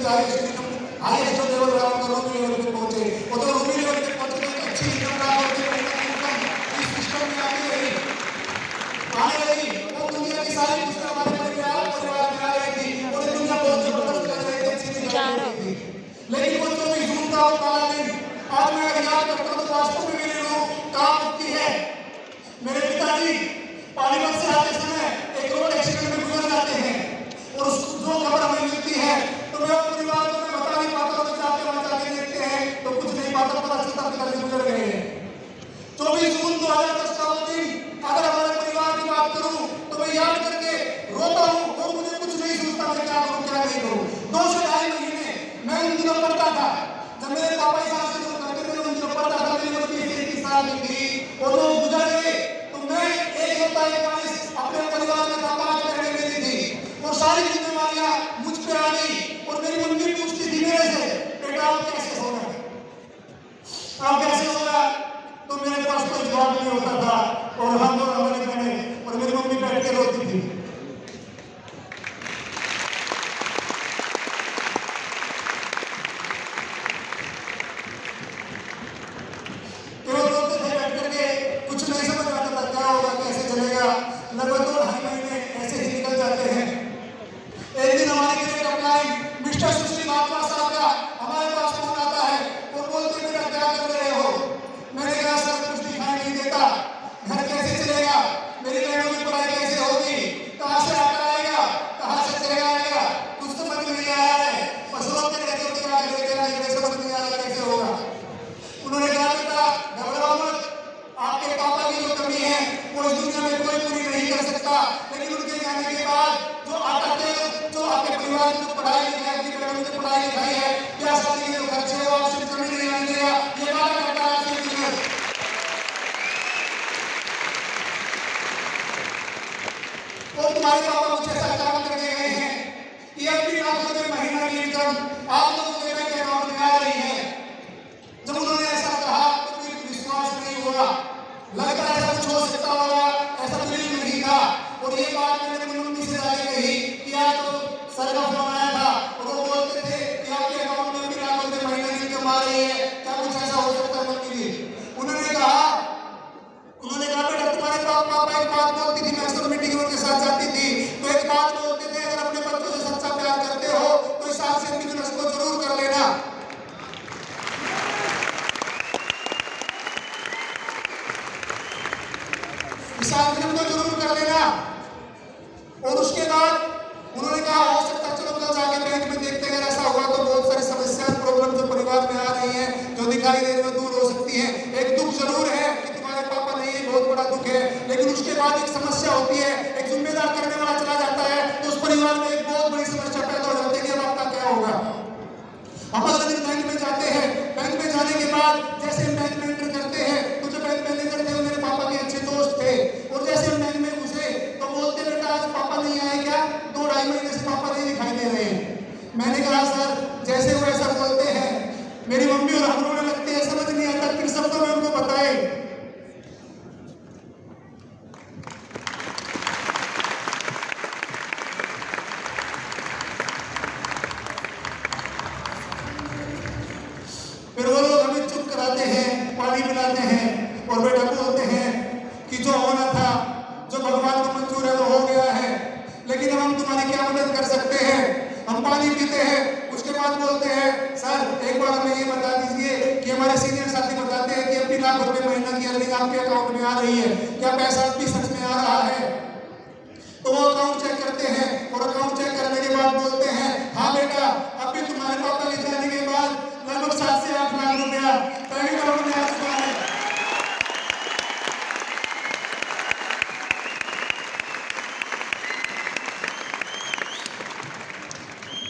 Highest जो level रहा तो रूबी लेवल पे पहुंचे, और तो रूबी लेवल पे पहुंचे तो अच्छी इनकम प्राप्त होती है, इनकम इस सिस्टम में आने लगी, वो दुनिया की सारी खुशियां हमारे परिवार में आ रही थी, पूरी दुनिया बहुत जबरदस्त कर रही थी, अच्छी थी। लेकिन वो 24 जून का वो काला दिन आज मैं अगर याद करता हूँ तो वास्तव में मेरी रूह कांप उठती है। मेरे पिताजी पानीपत से आते समय एक रोड एक्सीडेंट में गुजर जाते हैं, और उस जो खबर हमें मिलती है तो मेरे परिवार को मैं बता नहीं पाता, तो जाते वहां जाके देखते हैं तो कुछ नहीं पाता, पता चलता पिताजी गुजर गए हैं। 24 जून 2010 का वो दिन अगर हमारे परिवार की बात करूं तो मैं याद करके रोता हूं, और मुझे कुछ नहीं सूझता मैं क्या करूं क्या नहीं करूं। 2 से 2.5 महीने मैं उन दिनों पढ़ता था, जब मेरे पापा इस हाथ से जो करते थे उन दिनों पढ़ता था, मेरी उम्र 30 साल की थी, और वो गुजर गए तो मैं एक होता है अपने परिवार में था, 5 बहनें मेरी थी, और सारी जिम्मेवारियां मुझ पे आ गई, और मेरी मम्मी पूछती थी मेरे से, बेटा आप कैसे हो गए, आप कैसे हो गया, तो मेरे पास कोई जवाब नहीं होता था, और हम दोनों हमारे बहनें और मेरी मम्मी बैठ के रोती थी। तो रोते थे बैठ करके, कुछ नहीं समझ आता था क्या होगा कैसे चलेगा। लगभग 2-2.5 महीने ऐसे ही निकल जाते हैं। एक दिन हमारे ग्रेट अपलाइन मिस्टर सुश्री महात्मा साहब का हमारे पास फोन आता है, वो बोलते बेटा क्या कर रहे हो। मैंने कहा सर कुछ दिखाई नहीं देता, घर कैसे चलेगा, मेरी बहनों की पढ़ाई कैसे होगी, कहाँ से आकर आएगा, कहाँ से चलेगा आएगा, कुछ समझ नहीं आ रहा है, पशुओं के रहते हो क्या करेगा, समझ नहीं आ रहा कैसे होगा। उन्होंने कहा बेटा घबराओ मत, आपके पापा की जो कमी है वो इस दुनिया में कोई पूरी नहीं कर सकता, लेकिन उनके जाने के बाद जो आते जो आपके परिवार की पढ़ाई लिखाई, आपकी बहनों की पढ़ाई लिखाई है, क्या शादी के जो खर्चे है वो आपसे कमी नहीं आने देगा, ये वादा करता है आपसे दुनिया। और तुम्हारे पापा कुछ ऐसा काम करके गए हैं कि अपनी लाखों में महीना की इनकम आप लोगों के बैंक अकाउंट में आ रही है। जब उन्होंने ऐसा कहा तो कोई विश्वास नहीं हुआ, लगता है ऐसा कुछ हो सकता होगा, ऐसा बिल्कुल नहीं था। और ये बात मैंने अपनी मम्मी से जाके कही कि आज तो सर का फोन आया था, और वो बोलते थे कि आपके अकाउंट में भी लाखों में महीना की इनकम आ रही है, क्या कुछ ऐसा हो सकता है मम्मी जी। उन्होंने कहा बेटा तुम्हारे पापा एक बात बोलती थी, मैं अक्सर मीटिंग में उनके साथ जाती थी, तो एक बात बोलते थे अगर अपने बच्चों से सच्चा प्यार करते हो तो इस साल से बिजनेस को जरूर कर लेना। को जरूर कर लेना। और उसके बाद उन्होंने कहा हो सकता चलो कल जाके बैंक में देखते हैं, ऐसा हुआ तो बहुत सारी समस्या प्रॉब्लम जो परिवार में आ रही है जो दिखाई दे रही है दूर हो सकती है। एक दुख जरूर है कि तुम्हारे पापा नहीं है, बहुत बड़ा दुख है, लेकिन उसके बाद एक समस्या होती है, एक जिम्मेदार करने वाला चला जाता है तो उस परिवार में एक बहुत बड़ी समस्या पैदा हो जाती है कि अब आपका क्या होगा। हम अगले दिन बैंक में जाते हैं, बैंक में जाने के बाद जैसे हम बैंक में एंटर करते हैं तो जो बैंक मैनेजर थे वो मेरे पापा के अच्छे दोस्त थे, और जैसे हम बैंक में घुसे तो बोलते बेटा आज पापा नहीं आए क्या, 2-2.5 महीने से पापा नहीं दिखाई दे रहे हैं। मैंने कहा सर जैसे वो ऐसा बोलते हैं मेरी मम्मी और हम रोने लगते हैं, समझ नहीं आता किन शब्दों में उनको बताए। फिर वो लोग हमें चुप कराते हैं, पानी पिलाते हैं और बेटा बोलते हैं कि जो होना था, जो भगवान को मंजूर है वो हो गया है, लेकिन हम तुम्हारी क्या मदद कर सकते हैं। हम पानी पीते हैं, उसके बाद बोलते हैं सर एक बार हमें ये बता दीजिए कि हमारे सीनियर साथी बताते हैं कि अपनी लाख रुपए महीना की अर्निंग आपके अकाउंट में आ रही है, क्या पैसा भी सच में आ रहा है। तो वो अकाउंट चेक करते हैं और अकाउंट चेक करने के बाद बोलते हैं हाँ बेटा अब भी तुम्हारे पापा के जाने के बाद लगभग 7 से 8 लाख रुपया पहले अकाउंट में आ चुका है।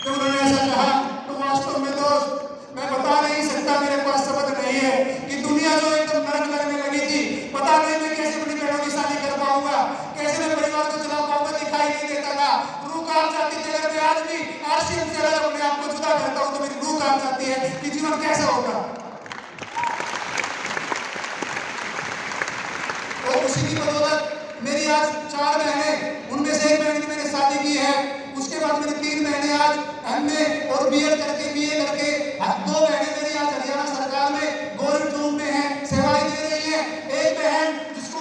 तो उन्होंने ऐसा कहा तो वास्तव में दोस्त मैं बता नहीं सकता, मेरे पास शब्द नहीं है कि दुनिया जो एकदम नरक लगने लगी थी, पता नहीं मैं कैसे अपनी बहनों की शादी कर पाऊंगा, कैसे मैं परिवार को चला पाऊंगा, दिखाई नहीं देता था। रूह कांप जाती थी। अगर मैं आज भी आरसीएम से अगर अपने आप को जुदा करता हूं तो मेरी रूह कांप जाती है कि जीवन कैसा होगा। और उसी की बदौलत मेरी आज 4 बहनें, उनमें से एक बहन की मैंने शादी की है, उसके बाद मेरी 3 बहनें आज एमए और बीए करके 2 बहनें मेरी आज हरियाणा सरकार में गवर्नमेंट जॉब में है, सेवाएं दे रही है। एक बहन जिसको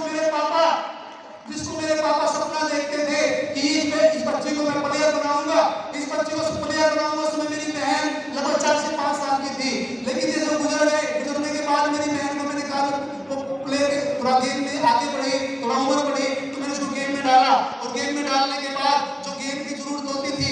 मेरे पापा सपना देखते थे कि इस बच्चे को मैं प्लेयर बनाऊंगा, इस बच्चे को प्लेयर बनाऊंगा, उसमें मेरी बहन लगभग 4 से 5 साल की थी। लेकिन ये जो गुजरने के बाद मेरी बहन को मैंने कहा वो प्लेयर थोड़ा गेम में आगे बढ़ी, थोड़ा उम्र बढ़ी, तो मैंने उसको गेम में डाला और गेम में डालने के बाद जो गेम की जरूरत होती थी